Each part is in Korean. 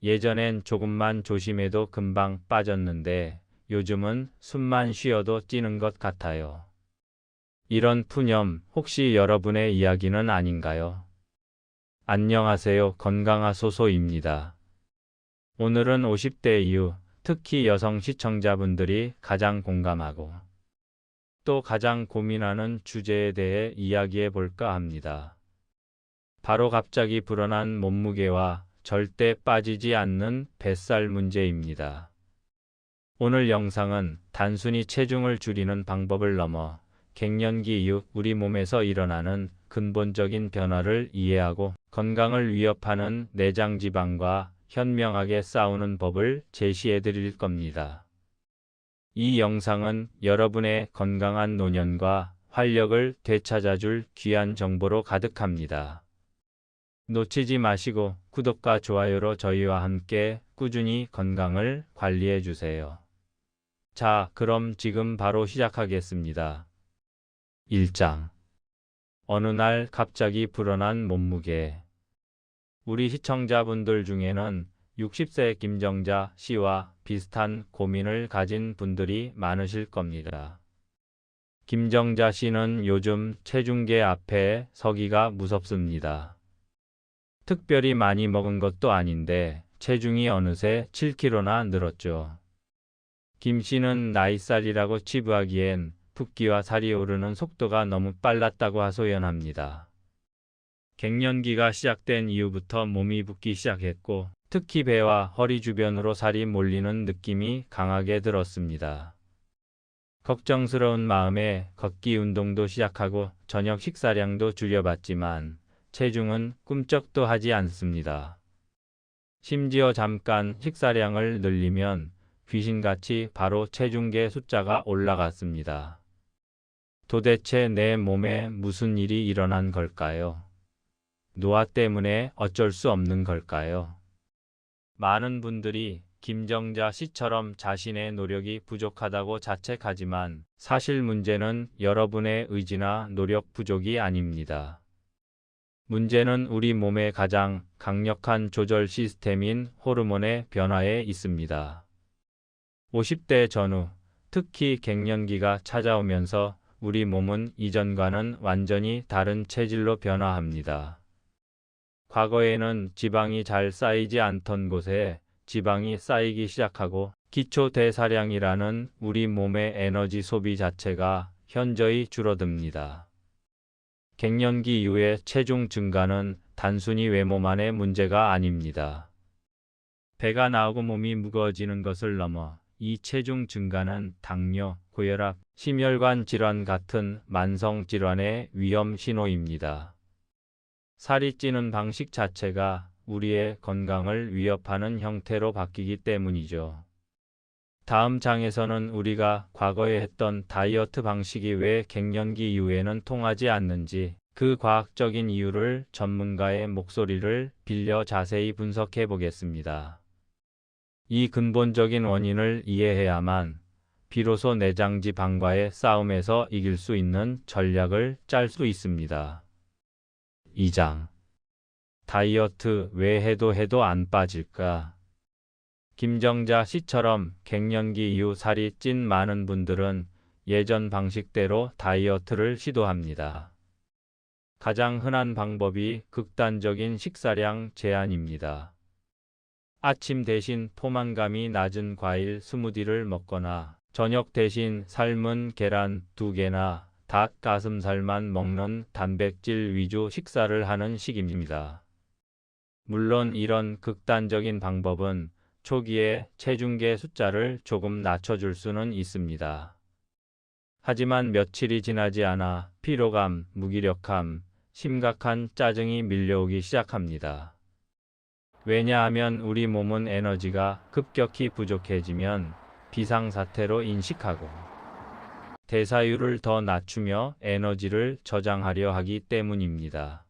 예전엔 조금만 조심해도 금방 빠졌는데 요즘은 숨만 쉬어도 찌는 것 같아요. 이런 푸념 혹시 여러분의 이야기는 아닌가요? 안녕하세요. 건강하소소입니다. 오늘은 50대 이후 특히 여성 시청자분들이 가장 공감하고 또 가장 고민하는 주제에 대해 이야기해 볼까 합니다. 바로 갑자기 불어난 몸무게와 절대 빠지지 않는 뱃살 문제입니다. 오늘 영상은 단순히 체중을 줄이는 방법을 넘어 갱년기 이후 우리 몸에서 일어나는 근본적인 변화를 이해하고 건강을 위협하는 내장 지방과 현명하게 싸우는 법을 제시해 드릴 겁니다. 이 영상은 여러분의 건강한 노년과 활력을 되찾아줄 귀한 정보로 가득합니다. 놓치지 마시고 구독과 좋아요로 저희와 함께 꾸준히 건강을 관리해 주세요. 자, 그럼 지금 바로 시작하겠습니다. 1장. 어느 날 갑자기 불어난 몸무게. 우리 시청자분들 중에는 60세 김정자 씨와 비슷한 고민을 가진 분들이 많으실 겁니다. 김정자 씨는 요즘 체중계 앞에 서기가 무섭습니다. 특별히 많이 먹은 것도 아닌데 체중이 어느새 7kg나 늘었죠. 김 씨는 나이살이라고 치부하기엔 붓기와 살이 오르는 속도가 너무 빨랐다고 하소연합니다. 갱년기가 시작된 이후부터 몸이 붓기 시작했고 특히 배와 허리 주변으로 살이 몰리는 느낌이 강하게 들었습니다. 걱정스러운 마음에 걷기 운동도 시작하고 저녁 식사량도 줄여봤지만 체중은 꿈쩍도 하지 않습니다. 심지어 잠깐 식사량을 늘리면 귀신같이 바로 체중계 숫자가 올라갔습니다. 도대체 내 몸에 무슨 일이 일어난 걸까요? 노화 때문에 어쩔 수 없는 걸까요? 많은 분들이 김정자 씨처럼 자신의 노력이 부족하다고 자책하지만 사실 문제는 여러분의 의지나 노력 부족이 아닙니다. 문제는 우리 몸의 가장 강력한 조절 시스템인 호르몬의 변화에 있습니다. 50대 전후, 특히 갱년기가 찾아오면서 우리 몸은 이전과는 완전히 다른 체질로 변화합니다. 과거에는 지방이 잘 쌓이지 않던 곳에 지방이 쌓이기 시작하고 기초 대사량이라는 우리 몸의 에너지 소비 자체가 현저히 줄어듭니다. 갱년기 이후의 체중 증가는 단순히 외모만의 문제가 아닙니다. 배가 나오고 몸이 무거워지는 것을 넘어 이 체중 증가는 당뇨, 고혈압, 심혈관 질환 같은 만성 질환의 위험 신호입니다. 살이 찌는 방식 자체가 우리의 건강을 위협하는 형태로 바뀌기 때문이죠. 다음 장에서는 우리가 과거에 했던 다이어트 방식이 왜 갱년기 이후에는 통하지 않는지 그 과학적인 이유를 전문가의 목소리를 빌려 자세히 분석해 보겠습니다. 이 근본적인 원인을 이해해야만 비로소 내장 지방과의 싸움에서 이길 수 있는 전략을 짤 수 있습니다. 2장. 다이어트 왜 해도 안 빠질까? 김정자 씨처럼 갱년기 이후 살이 찐 많은 분들은 예전 방식대로 다이어트를 시도합니다. 가장 흔한 방법이 극단적인 식사량 제한입니다. 아침 대신 포만감이 낮은 과일 스무디를 먹거나 저녁 대신 삶은 계란 2개나 닭 가슴살만 먹는 단백질 위주 식사를 하는 식입니다. 물론 이런 극단적인 방법은 초기에 체중계 숫자를 조금 낮춰줄 수는 있습니다. 하지만 며칠이 지나지 않아 피로감, 무기력함, 심각한 짜증이 밀려오기 시작합니다. 왜냐하면 우리 몸은 에너지가 급격히 부족해지면 비상사태로 인식하고 대사율을 더 낮추며 에너지를 저장하려 하기 때문입니다.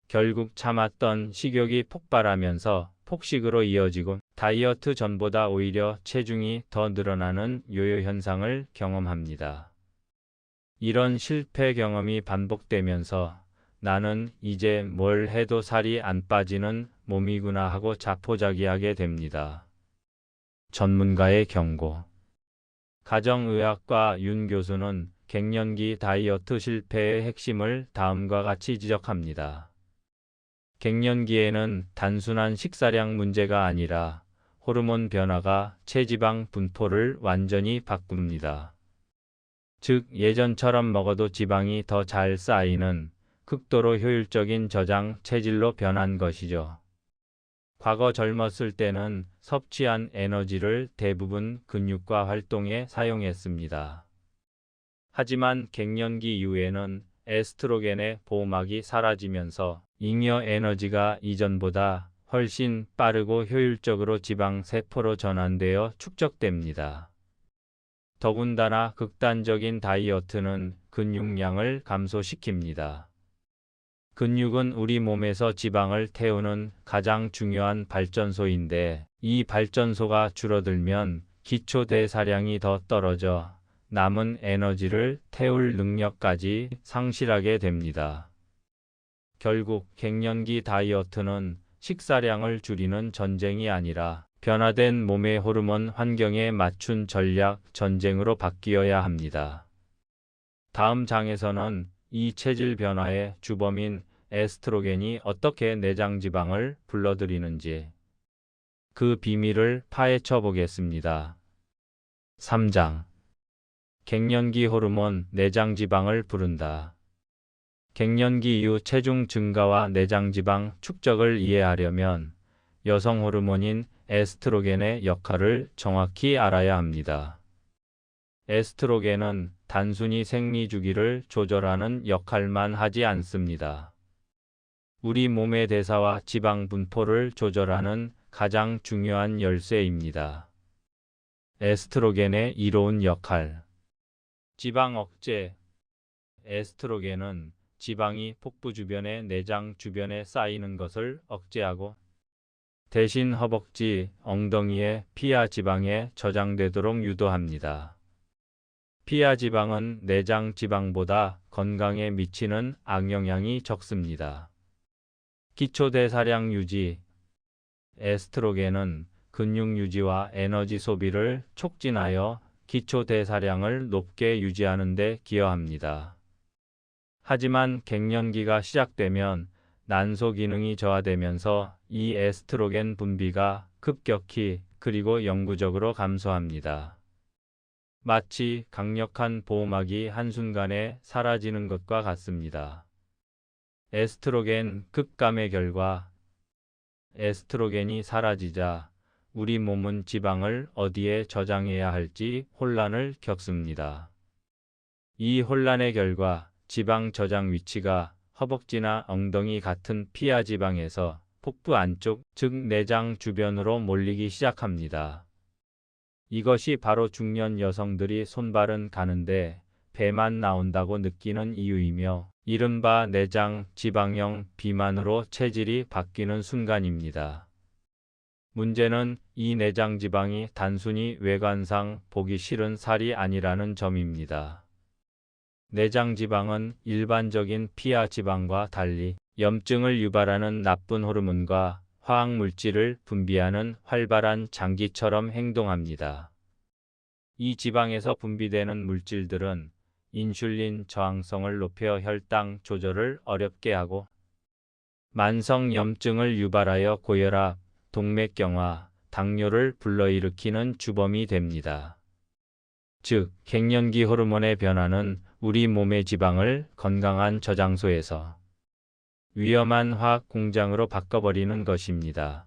결국 참았던 식욕이 폭발하면서 폭식으로 이어지고 다이어트 전보다 오히려 체중이 더 늘어나는 요요 현상을 경험합니다. 이런 실패 경험이 반복되면서 나는 이제 뭘 해도 살이 안 빠지는 몸이구나 하고 자포자기하게 됩니다. 전문가의 경고. 가정의학과 윤 교수는 갱년기 다이어트 실패의 핵심을 다음과 같이 지적합니다. 갱년기에는 단순한 식사량 문제가 아니라 호르몬 변화가 체지방 분포를 완전히 바꿉니다. 즉, 예전처럼 먹어도 지방이 더 잘 쌓이는 극도로 효율적인 저장 체질로 변한 것이죠. 과거 젊었을 때는 섭취한 에너지를 대부분 근육과 활동에 사용했습니다. 하지만 갱년기 이후에는 에스트로겐의 보호막이 사라지면서 잉여 에너지가 이전보다 훨씬 빠르고 효율적으로 지방 세포로 전환되어 축적됩니다. 더군다나 극단적인 다이어트는 근육량을 감소시킵니다. 근육은 우리 몸에서 지방을 태우는 가장 중요한 발전소인데, 이 발전소가 줄어들면 기초 대사량이 더 떨어져 남은 에너지를 태울 능력까지 상실하게 됩니다. 결국 갱년기 다이어트는 식사량을 줄이는 전쟁이 아니라 변화된 몸의 호르몬 환경에 맞춘 전략 전쟁으로 바뀌어야 합니다. 다음 장에서는 이 체질 변화의 주범인 에스트로겐이 어떻게 내장 지방을 불러들이는지 그 비밀을 파헤쳐 보겠습니다. 3장. 갱년기 호르몬 내장 지방을 부른다. 갱년기 이후 체중 증가와 내장 지방 축적을 이해하려면 여성 호르몬인 에스트로겐의 역할을 정확히 알아야 합니다. 에스트로겐은 단순히 생리 주기를 조절하는 역할만 하지 않습니다. 우리 몸의 대사와 지방 분포를 조절하는 가장 중요한 열쇠입니다. 에스트로겐의 이로운 역할. 지방 억제. 에스트로겐은 지방이 복부 주변의 내장 주변에 쌓이는 것을 억제하고 대신 허벅지, 엉덩이의 피하 지방에 저장되도록 유도합니다. 피하 지방은 내장 지방보다 건강에 미치는 악영향이 적습니다. 기초 대사량 유지. 에스트로겐은 근육 유지와 에너지 소비를 촉진하여 기초 대사량을 높게 유지하는 데 기여합니다. 하지만 갱년기가 시작되면 난소 기능이 저하되면서 이 에스트로겐 분비가 급격히 그리고 영구적으로 감소합니다. 마치 강력한 보호막이 한순간에 사라지는 것과 같습니다. 에스트로겐 급감의 결과, 에스트로겐이 사라지자 우리 몸은 지방을 어디에 저장해야 할지 혼란을 겪습니다. 이 혼란의 결과 지방 저장 위치가 허벅지나 엉덩이 같은 피하 지방에서 복부 안쪽, 즉 내장 주변으로 몰리기 시작합니다. 이것이 바로 중년 여성들이 손발은 가는데 배만 나온다고 느끼는 이유이며, 이른바 내장 지방형 비만으로 체질이 바뀌는 순간입니다. 문제는 이 내장 지방이 단순히 외관상 보기 싫은 살이 아니라는 점입니다. 내장 지방은 일반적인 피하 지방과 달리 염증을 유발하는 나쁜 호르몬과 화학물질을 분비하는 활발한 장기처럼 행동합니다. 이 지방에서 분비되는 물질들은 인슐린 저항성을 높여 혈당 조절을 어렵게 하고 만성 염증을 유발하여 고혈압, 동맥경화, 당뇨를 불러일으키는 주범이 됩니다. 즉, 갱년기 호르몬의 변화는 우리 몸의 지방을 건강한 저장소에서 위험한 화학 공장으로 바꿔버리는 것입니다.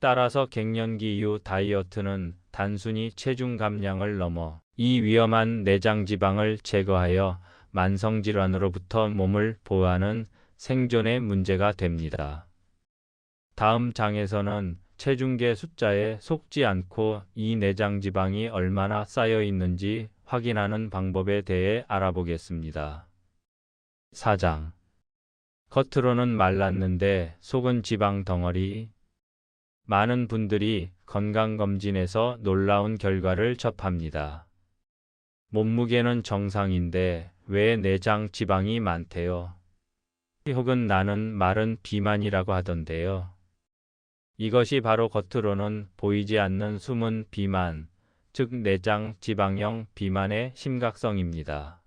따라서 갱년기 이후 다이어트는 단순히 체중 감량을 넘어 이 위험한 내장 지방을 제거하여 만성질환으로부터 몸을 보호하는 생존의 문제가 됩니다. 다음 장에서는 체중계 숫자에 속지 않고 이 내장 지방이 얼마나 쌓여 있는지 확인하는 방법에 대해 알아보겠습니다. 4장. 겉으로는 말랐는데 속은 지방 덩어리. 많은 분들이 건강검진에서 놀라운 결과를 접합니다. 몸무게는 정상인데 왜 내장 지방이 많대요? 혹은 나는 마른 비만이라고 하던데요. 이것이 바로 겉으로는 보이지 않는 숨은 비만, 즉 내장 지방형 비만의 심각성입니다.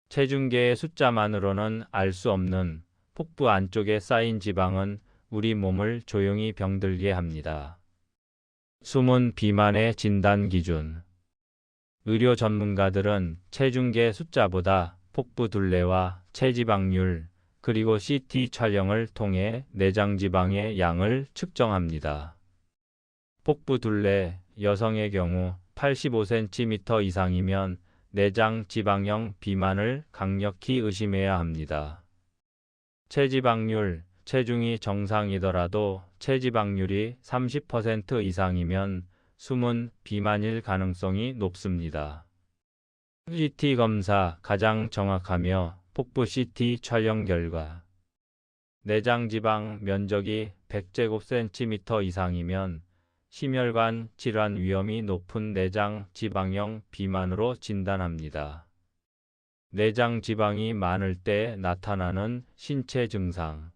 체중계의 숫자만으로는 알 수 없는 복부 안쪽에 쌓인 지방은 우리 몸을 조용히 병들게 합니다. 숨은 비만의 진단 기준. 의료 전문가들은 체중계 숫자보다 복부 둘레와 체지방률, 그리고 CT 촬영을 통해 내장 지방의 양을 측정합니다. 복부 둘레, 여성의 경우 85cm 이상이면 내장 지방형 비만을 강력히 의심해야 합니다. 체지방률, 체중이 정상이더라도 체지방률이 30% 이상이면 숨은 비만일 가능성이 높습니다. CT 검사 가장 정확하며 복부 CT 촬영 결과 내장 지방 면적이 100제곱cm 이상이면 심혈관 질환 위험이 높은 내장 지방형 비만으로 진단합니다. 내장 지방이 많을 때 나타나는 신체 증상.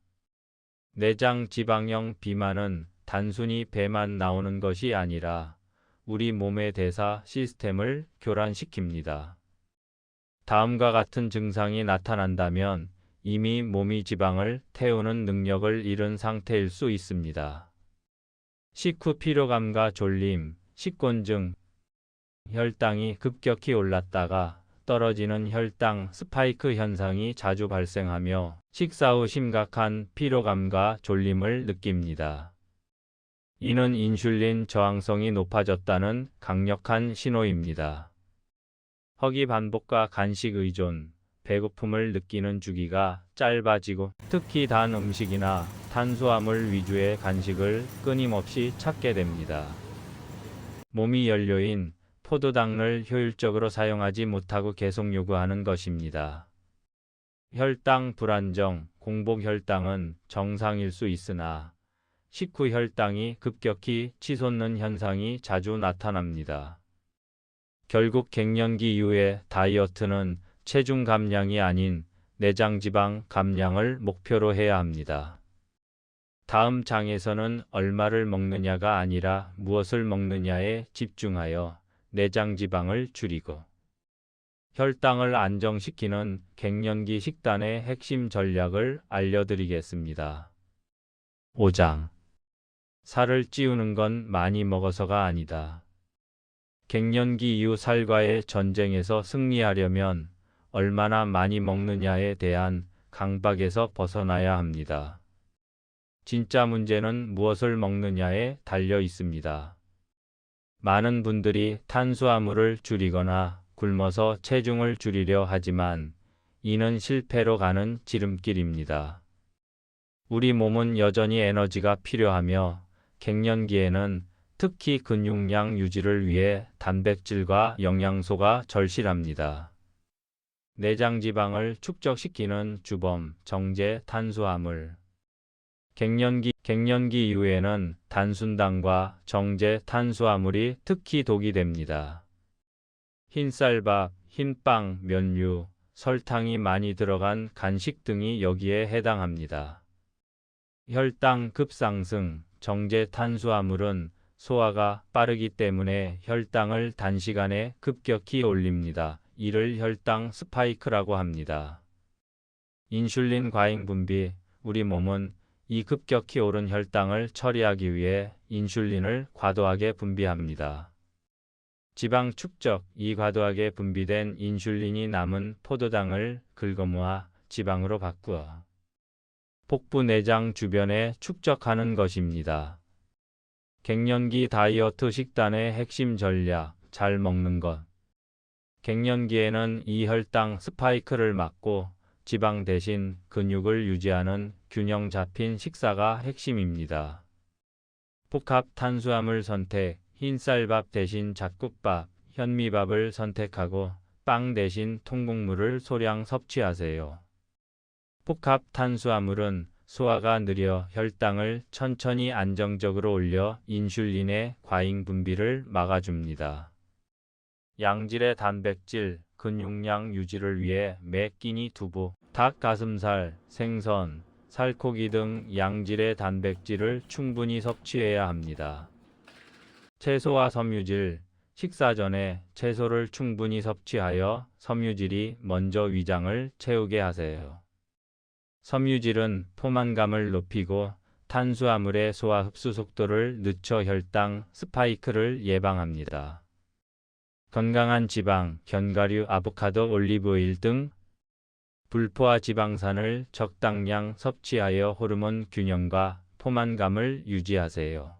내장 지방형 비만은 단순히 배만 나오는 것이 아니라 우리 몸의 대사 시스템을 교란시킵니다. 다음과 같은 증상이 나타난다면 이미 몸이 지방을 태우는 능력을 잃은 상태일 수 있습니다. 식후 피로감과 졸림, 식곤증, 혈당이 급격히 올랐다가 떨어지는 혈당 스파이크 현상이 자주 발생하며 식사 후 심각한 피로감과 졸림을 느낍니다. 이는 인슐린 저항성이 높아졌다는 강력한 신호입니다. 허기 반복과 간식 의존, 배고픔을 느끼는 주기가 짧아지고 특히 단 음식이나 탄수화물 위주의 간식을 끊임없이 찾게 됩니다. 몸이 연료인 포도당을 효율적으로 사용하지 못하고 계속 요구하는 것입니다. 혈당 불안정, 공복 혈당은 정상일 수 있으나 식후 혈당이 급격히 치솟는 현상이 자주 나타납니다. 결국 갱년기 이후의 다이어트는 체중 감량이 아닌 내장 지방 감량을 목표로 해야 합니다. 다음 장에서는 얼마를 먹느냐가 아니라 무엇을 먹느냐에 집중하여 내장 지방을 줄이고 혈당을 안정시키는 갱년기 식단의 핵심 전략을 알려드리겠습니다. 5장. 살을 찌우는 건 많이 먹어서가 아니다. 갱년기 이후 살과의 전쟁에서 승리하려면 얼마나 많이 먹느냐에 대한 강박에서 벗어나야 합니다. 진짜 문제는 무엇을 먹느냐에 달려 있습니다. 많은 분들이 탄수화물을 줄이거나 굶어서 체중을 줄이려 하지만 이는 실패로 가는 지름길입니다. 우리 몸은 여전히 에너지가 필요하며 갱년기에는 특히 근육량 유지를 위해 단백질과 영양소가 절실합니다. 내장 지방을 축적시키는 주범, 정제 탄수화물. 갱년기 이후에는 단순당과 정제 탄수화물이 특히 독이 됩니다. 흰쌀밥, 흰빵, 면류, 설탕이 많이 들어간 간식 등이 여기에 해당합니다. 혈당 급상승, 정제 탄수화물은 소화가 빠르기 때문에 혈당을 단시간에 급격히 올립니다. 이를 혈당 스파이크라고 합니다. 인슐린 과잉 분비, 우리 몸은 이 급격히 오른 혈당을 처리하기 위해 인슐린을 과도하게 분비합니다. 지방 축적, 이 과도하게 분비된 인슐린이 남은 포도당을 긁어모아 지방으로 바꾸어 복부 내장 주변에 축적하는 것입니다. 갱년기 다이어트 식단의 핵심 전략, 잘 먹는 것. 갱년기에는 이 혈당 스파이크를 막고 지방 대신 근육을 유지하는 균형 잡힌 식사가 핵심입니다. 복합 탄수화물 선택, 흰쌀밥 대신 잡곡밥, 현미밥을 선택하고 빵 대신 통곡물을 소량 섭취하세요. 복합 탄수화물은 소화가 느려 혈당을 천천히 안정적으로 올려 인슐린의 과잉 분비를 막아줍니다. 양질의 단백질, 근육량 유지를 위해 매 끼니 두부, 닭 가슴살, 생선, 살코기 등 양질의 단백질을 충분히 섭취해야 합니다. 채소와 섬유질. 식사 전에 채소를 충분히 섭취하여 섬유질이 먼저 위장을 채우게 하세요. 섬유질은 포만감을 높이고 탄수화물의 소화 흡수 속도를 늦춰 혈당 스파이크를 예방합니다. 건강한 지방, 견과류, 아보카도, 올리브오일 등 불포화 지방산을 적당량 섭취하여 호르몬 균형과 포만감을 유지하세요.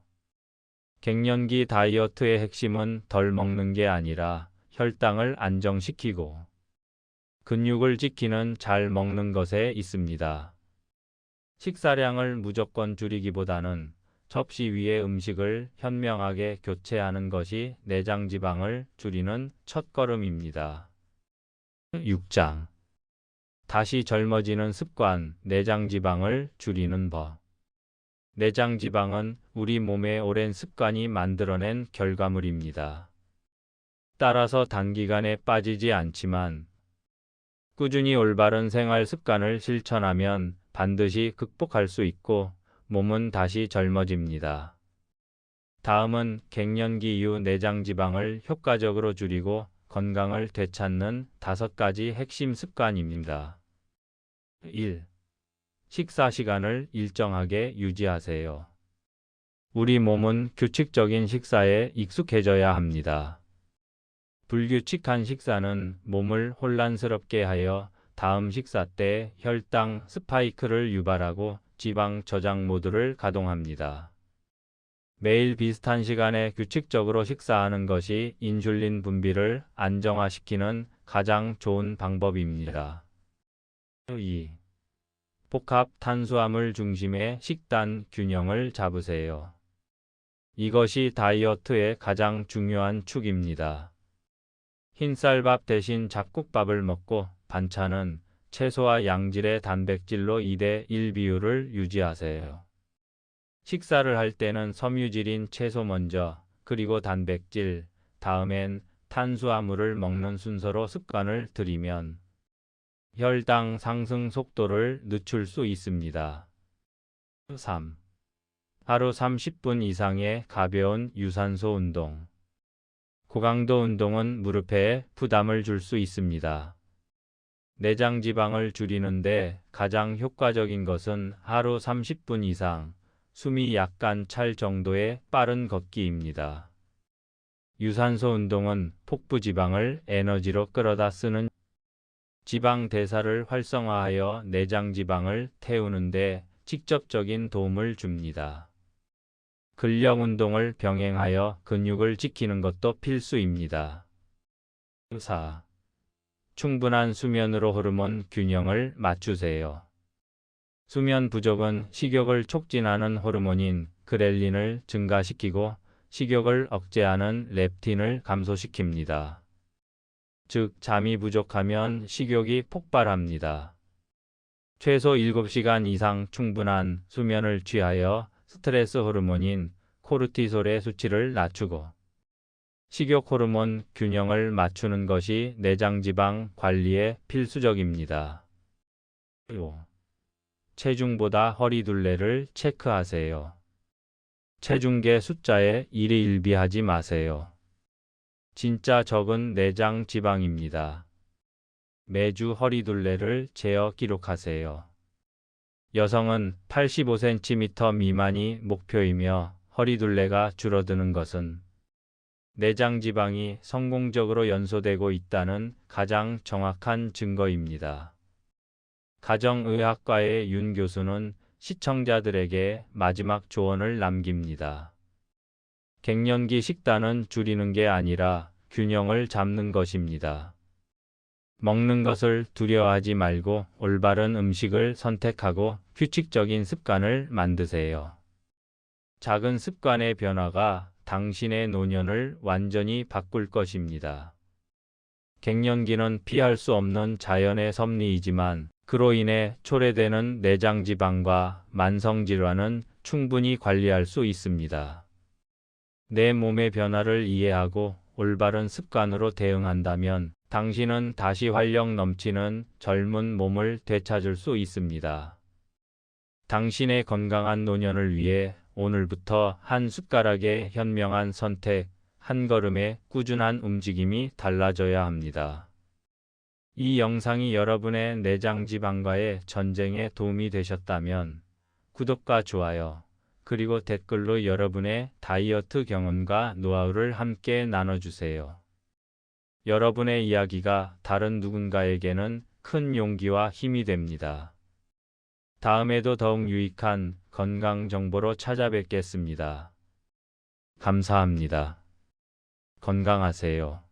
갱년기 다이어트의 핵심은 덜 먹는 게 아니라 혈당을 안정시키고 근육을 지키는 잘 먹는 것에 있습니다. 식사량을 무조건 줄이기보다는 접시 위의 음식을 현명하게 교체하는 것이 내장 지방을 줄이는 첫걸음입니다. 6장. 다시 젊어지는 습관, 내장 지방을 줄이는 법. 내장 지방은 우리 몸의 오랜 습관이 만들어낸 결과물입니다. 따라서 단기간에 빠지지 않지만 꾸준히 올바른 생활 습관을 실천하면 반드시 극복할 수 있고 몸은 다시 젊어집니다. 다음은 갱년기 이후 내장 지방을 효과적으로 줄이고 건강을 되찾는 5가지 핵심 습관입니다. 1. 식사 시간을 일정하게 유지하세요. 우리 몸은 규칙적인 식사에 익숙해져야 합니다. 불규칙한 식사는 몸을 혼란스럽게 하여 다음 식사 때 혈당 스파이크를 유발하고 지방 저장 모드를 가동합니다. 매일 비슷한 시간에 규칙적으로 식사하는 것이 인슐린 분비를 안정화시키는 가장 좋은 방법입니다. 2. 복합 탄수화물 중심의 식단 균형을 잡으세요. 이것이 다이어트의 가장 중요한 축입니다. 흰쌀밥 대신 잡곡밥을 먹고 반찬은 채소와 양질의 단백질로 2대1 비율을 유지하세요. 식사를 할 때는 섬유질인 채소 먼저, 그리고 단백질, 다음엔 탄수화물을 먹는 순서로 습관을 들이면 혈당 상승 속도를 늦출 수 있습니다. 3. 하루 30분 이상의 가벼운 유산소 운동. 고강도 운동은 무릎에 부담을 줄 수 있습니다. 내장 지방을 줄이는데 가장 효과적인 것은 하루 30분 이상, 숨이 약간 찰 정도의 빠른 걷기입니다. 유산소 운동은 폭부 지방을 에너지로 끌어다 쓰는 지방 대사를 활성화하여 내장 지방을 태우는데 직접적인 도움을 줍니다. 근력 운동을 병행하여 근육을 지키는 것도 필수입니다. 4. 충분한 수면으로 호르몬 균형을 맞추세요. 수면 부족은 식욕을 촉진하는 호르몬인 그렐린을 증가시키고 식욕을 억제하는 렙틴을 감소시킵니다. 즉, 잠이 부족하면 식욕이 폭발합니다. 최소 7시간 이상 충분한 수면을 취하여 스트레스 호르몬인 코르티솔의 수치를 낮추고 식욕 호르몬 균형을 맞추는 것이 내장 지방 관리에 필수적입니다. 5. 체중보다 허리 둘레를 체크하세요. 체중계 숫자에 일희일비하지 마세요. 진짜 적은 내장 지방입니다. 매주 허리 둘레를 재어 기록하세요. 여성은 85cm 미만이 목표이며 허리 둘레가 줄어드는 것은 내장 지방이 성공적으로 연소되고 있다는 가장 정확한 증거입니다. 가정의학과의 윤 교수는 시청자들에게 마지막 조언을 남깁니다. 갱년기 식단은 줄이는 게 아니라 균형을 잡는 것입니다. 먹는 것을 두려워하지 말고 올바른 음식을 선택하고 규칙적인 습관을 만드세요. 작은 습관의 변화가 당신의 노년을 완전히 바꿀 것입니다. 갱년기는 피할 수 없는 자연의 섭리이지만 그로 인해 초래되는 내장 지방과 만성 질환은 충분히 관리할 수 있습니다. 내 몸의 변화를 이해하고 올바른 습관으로 대응한다면 당신은 다시 활력 넘치는 젊은 몸을 되찾을 수 있습니다. 당신의 건강한 노년을 위해 오늘부터 한 숟가락의 현명한 선택, 한 걸음의 꾸준한 움직임이 달라져야 합니다. 이 영상이 여러분의 내장 지방과의 전쟁에 도움이 되셨다면 구독과 좋아요, 그리고 댓글로 여러분의 다이어트 경험과 노하우를 함께 나눠주세요. 여러분의 이야기가 다른 누군가에게는 큰 용기와 힘이 됩니다. 다음에도 더욱 유익한 건강 정보로 찾아뵙겠습니다. 감사합니다. 건강하세요.